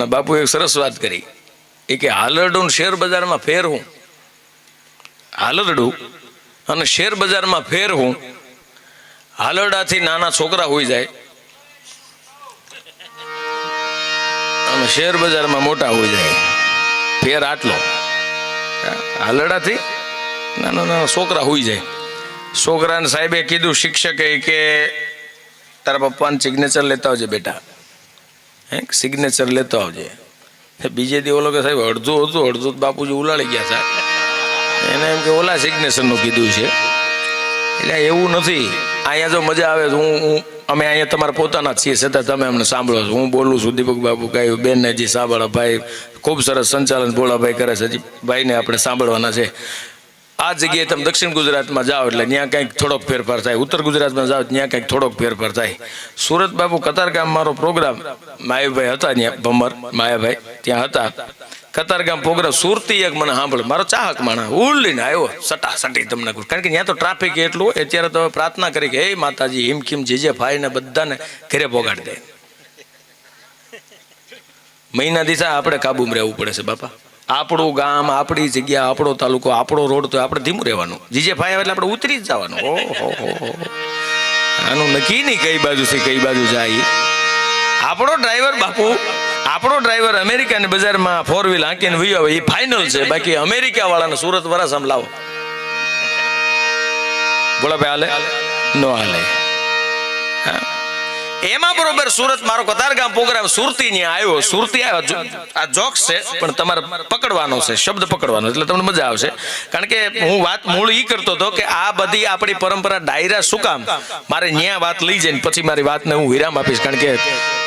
પણ બાપુ એક સરસ વાત કરી એ કે હાલરડું શેર બજારમાં ફેર હું, હાલરડું અને શેર બજારમાં ફેર હું, હાલરડાથી નાના છોકરા હોઈ જાય અને શેર બજારમાં મોટા હોઈ જાય, ફેર આટલો. હાલરડાથી નાના નાના છોકરા હોઈ જાય. છોકરાને સાહેબે કીધું, શિક્ષકે કે તારા પપ્પાને સિગ્નેચર લેતા આવજે બેટા, હે સિગ્નેચર લેતો આવજે. બીજે દી ઓલો કે સાહેબ અડધું હતું, અડધું બાપુજી ઉલાળી ગયા સાહેબ, એને એમ કે ઓલા સિગ્નેચરનું કીધું છે. એટલે એવું નથી, અહીંયા જો મજા આવે તો હું અમે અહીંયા તમારા પોતાના જ છીએ, છતાં તમે અમને સાંભળો છો. હું બોલું છું, દીપક બાપુ ગાયું, બેનને હજી સાંભળો, ભાઈ ખૂબ સરસ સંચાલન ભોળાભાઈ કરે છે, હજી ભાઈને આપણે સાંભળવાના છે. આ જગ્યાએ તમે દક્ષિણ ગુજરાતમાં જાઓ એટલે ત્યાં કંઈક થોડોક ફેરફાર થાય, ઉત્તર ગુજરાતમાં જાઓ ત્યાં કંઈક થોડોક ફેરફાર થાય. સુરત બાપુ કતારગામ મારો પ્રોગ્રામ, માયાભાઈ હતા ત્યાં, ભમર માયાભાઈ ત્યાં હતા, કતારગામ પ્રોગ્રામ. સુરતી એક મને સાંભળે, મારો ચાહક માણસ ઉલ્લીને આવ્યો સટાસટી તમને કહું, કારણ કે ત્યાં તો ટ્રાફિક એટલું. અત્યારે તો પ્રાર્થના કરી કે હે માતાજી હિમખીમ જે ફાઈને બધાને ઘરે પોગાડી દે. મહિના દિવસે આપણે કાબુમાં રહેવું પડે છે બાપા. આપણું ગામ, આપણી જગ્યા, આપણો તાલુકો, આપણો રોડ, તો આપણે ધીમું રહેવાનું. જીજે ફાય એટલે આપણે ઉતરી જ જવાનું. ઓહો, આનું નક્કી નહીં કઈ બાજુથી કઈ બાજુ જાય. આપણો ડ્રાઈવર બાપુ, આપણો ડ્રાઈવર અમેરિકાની બજારમાં 4 વ્હીલ હાંકીને વહી આવે એ ફાઇનલ છે. બાકી અમેરિકા વાળાને સુરત વરાસમ લાવો, બોલો ભાઈ હાલે નો હાલે. એમાં બરોબર સુરત મારો કતારગામ પ્રોગ્રામ સુરતી ને આવ્યો, સુરતી આવ્યો. આ જોક્સ છે પણ તમારે પકડવાનો છે, શબ્દ પકડવાનો, એટલે તમને મજા આવશે. કારણ કે હું વાત મૂળ ઈ કરતો હતો કે આ બધી આપણી પરંપરા ડાયરા શું કામ મારે ન્યા વાત લઈ જઈને પછી મારી વાતને હું વિરામ આપીશ. કારણ કે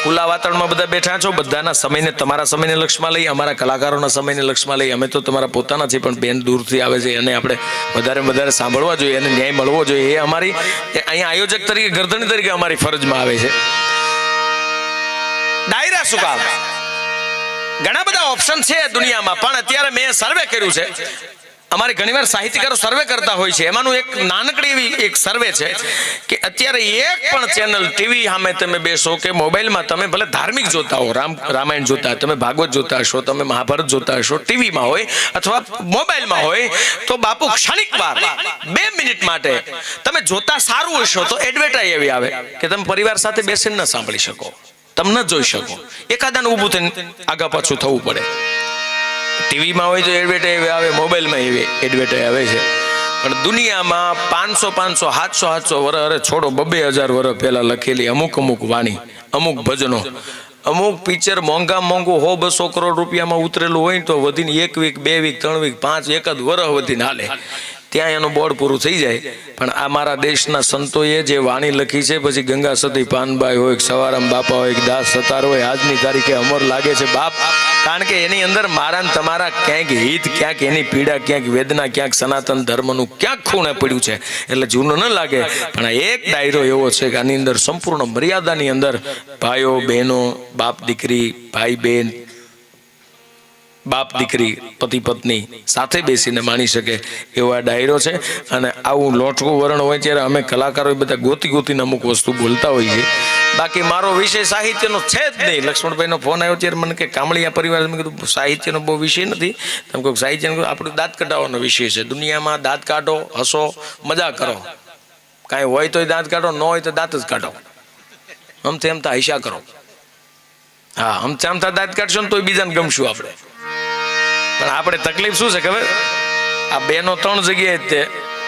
ખુલ્લા વાતાવરણમાં બધા બેઠા છો, બધાના સમયને, તમારા સમયને લક્ષમાં લઈ, અમારા કલાકારોના સમયને લક્ષમાં લઈ. અમે તો તમારા પોતાના છીએ, પણ બેન દૂરથી આવે છે અને આપણે વધારે સાંભળવા જોઈએ અને ન્યાય મળવો જોઈએ. એ અમારી અહીંયા આયોજક તરીકે, ગરદણી તરીકે અમારી ફરજમાં આવે છે. ડાયરા શું કામ? ઘણા બધા ઓપ્શન છે દુનિયામાં, પણ અત્યારે મેં સર્વે કર્યું છે. અમારે ઘણીવાર સાહિત્યકારો સર્વે કરતા હોય છે, એમાંનું એક નાનકડી એવી એક સર્વે છે કે અત્યારે એક પણ ચેનલ ટીવી સામે તમે બેસો કે મોબાઈલમાં તમે ભલે ધાર્મિક જોતા હો, રામાયણ જોતા, તમે ભાગવત જોતા હશો, તમે મહાભારત જોતા હશો, ટીવીમાં હોય અથવા મોબાઈલમાં હોય, તો બાપુ ક્ષણિક વાર 2 મિનિટ માટે તમે જોતા સારું હશો તો એડવર્ટાઈઝ એવી આવે કે તમે પરિવાર સાથે બેસીને ન સાંભળી શકો, તમે ન જોઈ શકો, એકાદાને ઊભું થઈને આગા પાછું થવું પડે. ટીવીમાં હોય તો એડવર્ટાઈઝ આવે, મોબાઈલમાં એવી એડવર્ટાઈઝ આવે છે. પણ દુનિયામાં 500 700 વર્ષ, અરે છોડો 2000 વર્ષ પહેલા લખેલી અમુક વાણી, અમુક ભજનો, અમુક પિક્ચર મોંઘું 100-200 કરોડ રૂપિયામાં ઉતરેલું હોય તો વધીને 1 વીક 2 વીક 3 વીક 5 1 વર્ષ વધીને હાલે, ત્યાં એનું બોર્ડ પૂરું થઈ જાય. પણ આ મારા દેશના સંતોએ જે વાણી લખી છે, પછી ગંગા સતી પાનબાઈ હોય, સવારામ બાપા હોય, દાસ સતાર હોય, આજની તારીખે અમર લાગે છે બાપ. કારણ કે એની અંદર મારા ને તમારા ક્યાંક હિત, ક્યાંક એની પીડા, ક્યાંક વેદના, ક્યાંક સનાતન ધર્મનું ક્યાંક ખૂણે પડ્યું છે. એટલે જૂનું ન લાગે, પણ એક ડાયરો એવો છે કે આની અંદર સંપૂર્ણ મર્યાદાની અંદર ભાઈઓ બહેનો, બાપ દીકરી, ભાઈ બહેન, બાપ દીકરી, પતિ પત્ની સાથે બેસીને માણી શકે એવો આ ડાયરો છે. અને આવું લોટકું વરણ હોય ત્યારે અમે કલાકારો બધા ગોતીને અમુક વસ્તુ બોલતા હોઈએ છીએ. બાકી મારો વિષય સાહિત્યનો છે જ નહીં. લક્ષ્મણભાઈનો ફોન આવ્યો ત્યારે મને કે કામળિયા પરિવાર, મેં કીધું સાહિત્યનો બહુ વિષય નથી. તમે કહો સાહિત્યનો, આપણું દાંત કઢાવવાનો વિષય છે. દુનિયામાં દાંત કાઢો, હસો, મજા કરો, કાંઈ હોય તોય દાંત કાઢો, ન હોય તો દાંત જ કાઢો, આમથી આમ હૈસા કરો. હા, આમથી આમ દાંત કાઢશો ને તોય બીજાને ગમશું આપણે. પણ આપણે તકલીફ શું છે ખબર? આ બેનો 3 જગ્યાએ જ તે,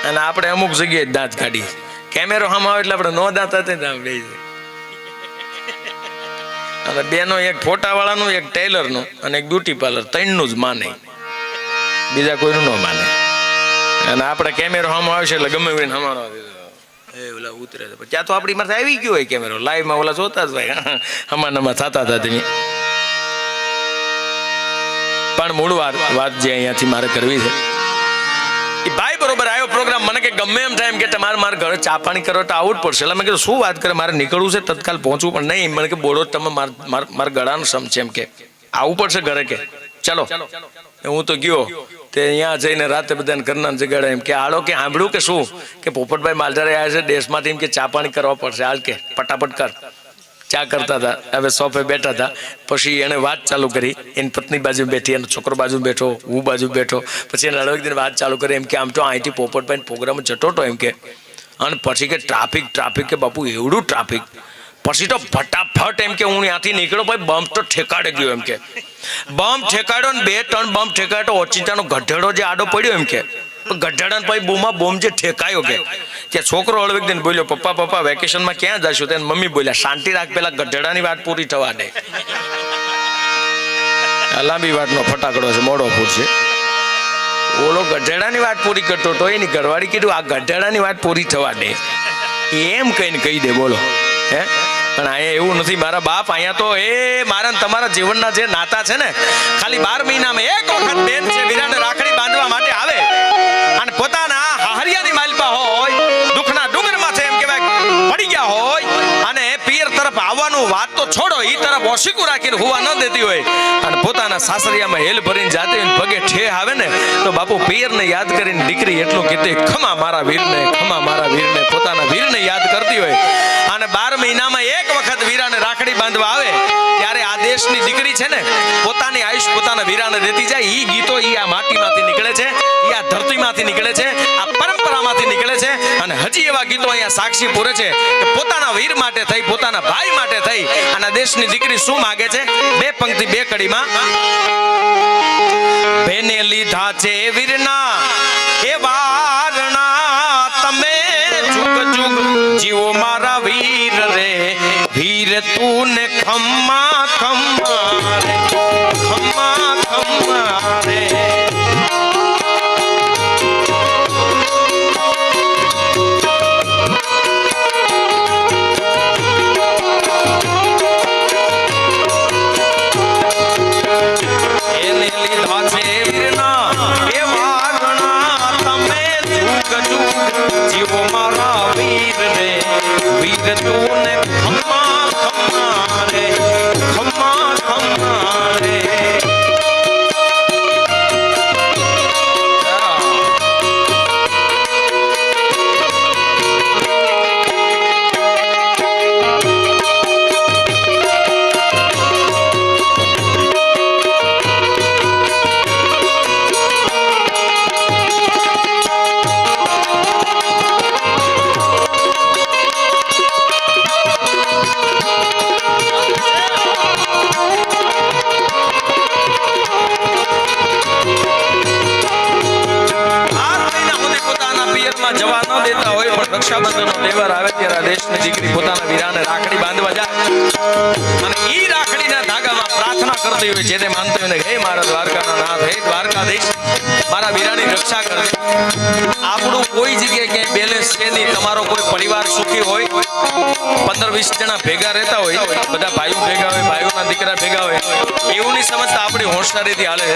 અને આપણે અમુક જગ્યાએ જ દાંત કાઢી. કેમેરો સામે આવે એટલે આપણે નો દાંત હતા બે જાય. અને બેનો એક ફોટા વાળાનું, એક ટેલરનું અને એક બ્યુટી પાર્લર, 3નું જ માને, બીજા કોઈનું ન માને. અને આપણે કેમેરો સામે આવશે એટલે ગમે એને હમાડવા દીધો, એ ઓલા ઉતરે છે. ત્યાં તો આપણી માથે આવી ગયો હોય કેમેરો, લાઈવમાં ઓલા જોતા જ ભાઈ હમાનામાં થતા હતા તમે. પણ મૂળ વાત જે અહીંયાથી મારે કરવી છે, એ ભાઈ બરોબર આવ્યો પ્રોગ્રામ, મને કે ગમે એમ થાય એમ કે તમારે મારે ઘરે ચા પાણી કરો તો આવવું જ પડશે. એટલે મેં કીધું શું વાત કરે, મારે નીકળવું છે, તત્કાલ પહોંચવું. પણ નહીં, મને કે બોલો તમે મારા ગળાનું સમ છે, એમ કે આવવું પડશે ઘરે, કે ચલો. હું તો ગયો તે અહીંયા જઈને રાતે બધાને ઘરના જગાડે, એમ કે આળો કે સાંભળ્યું કે શું કે પોપટભાઈ માલધારે આવ્યા છે દેશમાંથી, એમ કે ચા પાણી કરવા પડશે, હાલ કે ફટાફટ કર. ચા કરતા હતા, હવે સોફે બેઠા હતા. પછી એને વાત ચાલુ કરી, એની પત્ની બાજુ બેઠી, એનો છોકરો બાજુ બેઠો, હું બાજુ બેઠો. પછી એને અડગ દિન વાત ચાલુ કરી, એમ કે આમ તો અહીંથી પોપટભાઈ પ્રોગ્રામ જતો હતો એમ કે. અને પછી કે ટ્રાફિક કે બાપુ એવડું ટ્રાફિક. પછી તો ફટાફટ એમ કે હું ત્યાંથી નીકળ્યો, ભાઈ બમ્પ તો ઠેકાડે ગયો એમ કે. બમ્પ ઠેકાડ્યો ને 2 ટન બમ્પ ઠેકાડ્યો. ઓચિંતાનો ગઢેડો જે આડો પડ્યો એમ કે, ગઢેડા ભાઈ બૂમા બોમ જે ઠેકાયો કે. ત્યાં છોકરો હળવેક દિન બોલ્યો, પપ્પા વેકેશનમાં ક્યાં જશો? તેને મમ્મી બોલ્યા, શાંતિ રાખ, પેલા ગઢેડાની વાત પૂરી થવા દે. લાંબી વાતનો ફટાકડો છે, મોડો ફૂટશે. ઓલો ગઢેડાની વાત પૂરી કરતો તો એની ઘરવાળી કીધું આ ગઢેડાની વાત પૂરી થવા દે, એમ કહીને કહી દે. બોલો હે? પણ અહીંયા એવું નથી મારા બાપ. અહીંયા તો એ મારા તમારા જીવનના જે નાતા છે ને, ખાલી 12 મહિનામાં એક વખત બેન છે વીરાને રાખડી બાંધવા માટે આવે. અને પોતાના હાહરિયાની માલપા હોય, દુઃખના ડુંગરમાં છે એમ કહેવાય પડી ગયા હોય, અને પિયર તરફ આવવાનું વાત તો છોડો, ઈ તરફ ઓશીકું રાખીને હુવા ન દેતી હોય, અને પોતાના સાસરિયામાં હેલ ભરીને જાતે પગે ઠે આવે ને, તો બાપુ પિયરને યાદ કરીને દીકરી એટલું કીધે, ખમા મારા વીરને, ખમા મારા વીરને. પોતાના વીરને યાદ કરતી હોય. અને 12 મહિનામાં એક વખત વીરાને રાખડી બાંધવા આવે ત્યારે આ દેશની દીકરી છે ને, પોતાની આયુષ પોતાના વીરાને દેતી જાય. ઈ ગીતો ઈ આ માટીમાંથી નીકળે છે, ઈ આ ધરતીમાંથી નીકળે છે, આ પરંપરામાંથી નીકળે છે. અને હજી એવા ગીતો અહીંયા સાક્ષી પૂરે છે કે પોતાના વીર માટે થઈ, પોતાના ભાઈ માટે થઈ અને દેશની દીકરી શું માગે છે? 2 પંક્તિ 2 કડીમાં. બેને લીધા છે વીરના એ વારણા, તમે જુગ જુગ જીવો મારા વીર રે. વીર તું ને ખમ્મા ખમ્મા રે, ખમ્મા ખમ્મા રે. જવા ન દેતા હોય, પણ રક્ષાબંધનનો તહેવાર આવે ત્યારે દેશની દીકરી પોતાના વીરાને રાખડી બાંધવા જાય. અને ઈ રાખડીના ધાગામાં પ્રાર્થના કરતી હોય, જેને માનતી હોય, હે મારા દ્વારકાના નાથ, હે દ્વારકાધીશ, મારા વીરાની રક્ષા કરજે. આપણું કોઈ જગ્યાએ ક્યાંય બેલેન્સ છે નહીં. તમારો કોઈ પરિવાર સુખી હોય, 15-20 જણા ભેગા રહેતા હોય, બધા ભાઈઓ ભેગા હોય, ભાઈઓના દીકરા ભેગા હોય, એવું નહીં સમજતા આપણી હોશિયારીથી હાલે.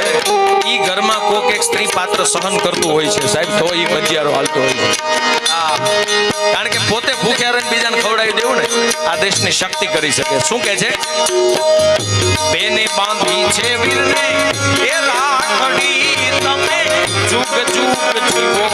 ઈ ઘરમાં કોક એક સ્ત્રી પાત્ર સહન કરતું હોય છે સાહેબ, તો ઈ ભજીયારો હાલતો હોય છે. કારણ કે પોતે ભૂખ્યા રહીને બીજાને ખવડાવી દેવું ને, આ દેશની શક્તિ કરી શકે. શું કહે છે? બેને બાંધી છે વીરને એ રાખડી, તમે જુગ જુગ જીવો